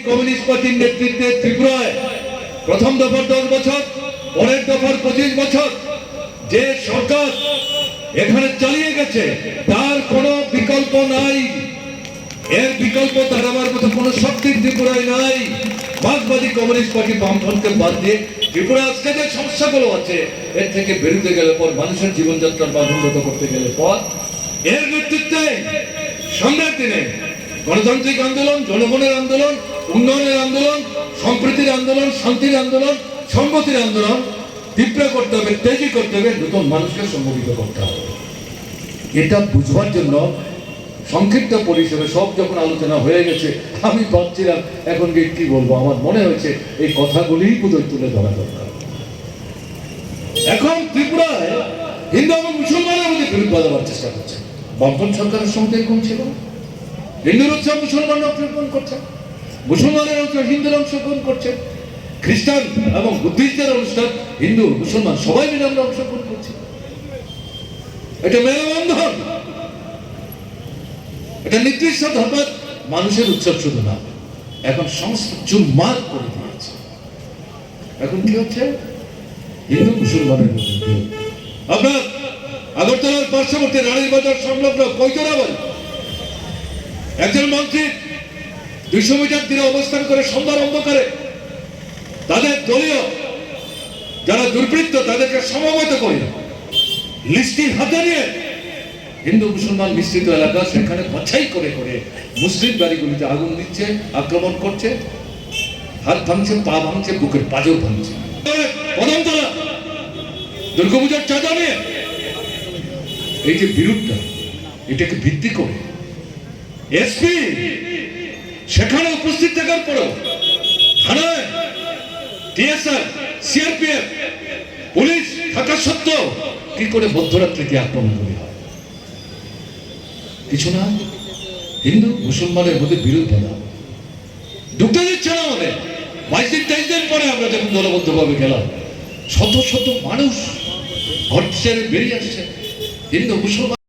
Communist পার্টির নেতৃত্বে ত্রিপুরায় প্রথম দফার 10 বছর, পরের দফার 25 বছর যে সরকার এখানে চালিয়ে গেছে তার কোনো বিকল্প নাই। এর বিকল্প দাঁড়াবার মতো কোনো শক্তি ত্রিপুরায় নাই। মার্ক্সবাদী কমিউনিস্ট পার্টি বামফ্রন্টকে বাদ দিয়ে ত্রিপুরা আজকে যে সমস্যাগুলো আছে এর থেকে বেরোতে গেলে পর, মানুষের জীবনযাত্রার মান উন্নত করতে গেলে পর, এর নেতৃত্বে সামনের দিনে গণতান্ত্রিক আন্দোলন, জনগণের আন্দোলন, উন্নয়নের আন্দোলন, সম্প্রীতির আন্দোলন, শান্তির আন্দোলন, সংগতির আন্দোলন তীব্র করতে হবে, তেজি করতে হবে, নতুন মানুষকে সংগঠিত করতে হবে। এটা বুঝবার জন্য সংক্ষিপ্ত পরিসরে সব যখন আলোচনা হয়ে গেছে, আমি ভাবছিলাম এখন কি বলবো। আমার মনে হয়েছে এই কথাগুলিই বোধহয় তুলে ধরা দরকার। এখন ত্রিপুরায় হিন্দু এবং মুসলমানের মধ্যে বিরোধ বাঁধাবার চেষ্টা করছে। বামপন্থী সরকারের সঙ্গে এরকম ছিল, হিন্দুর উৎসব মুসলমানরা অংশগ্রহণ করছে, মুসলমানের অংশগ্রহণ হিন্দুরা অংশগ্রহণ করছে, খ্রিস্টান এবং বুদ্ধিস্টদের অনুষ্ঠান হিন্দু মুসলমান সবাই মিলে আমরা অংশগ্রহণ করছি। এটা মেলবন্ধন, এটা নির্দিষ্ট ধর্মের মানুষের উৎসব শুধু না, এখন সমস্ত চুম্মার করে দিয়েছে। এখন কি হচ্ছে? হিন্দু মুসলমানের মধ্যে আপনার আগরতলার পার্শ্ববর্তী রানীর বাজার সংলগ্ন কৈতরাবাড়ি একজন মন্ত্রী 200 মিটার দূরে অবস্থান করে সন্ধ্যার অন্ধকারে তাদের দলীয় যারা দুর্বৃত্ত তাদেরকে সমবেত করে লিস্টি হাতে নিয়ে হিন্দু মুসলমান মিশ্রিত এলাকা সেখানে বাছাই করে করে মুসলিম বাড়িগুলিতে আগুন দিচ্ছে, আক্রমণ করছে, হাত ভাঙছে, পা ভাঙছে, বুকের পাজর ভাঙছে। কদমতলা দুর্গাপূজার চাঁদা নিয়ে এই যে বিরোধটা, এটাকে ভিত্তি করে এসপি সেখানে উপস্থিত থাকার পরেও থানায় টিএসআর, সিআরপিএফ, পুলিশ থাকা সত্ত্বেও কি করে মধ্যরাত্রিতে আক্রমণগুলি হয়? কিছু না, হিন্দু মুসলমানের মধ্যে বিরোধ বাধা ঢুকতে দিচ্ছে না। আমাদের 22-23 দিন পরে আমরা যখন দলবদ্ধভাবে গেলাম, শত শত মানুষ ঘর ছেড়ে বেরিয়ে আসছে, হিন্দু মুসলমান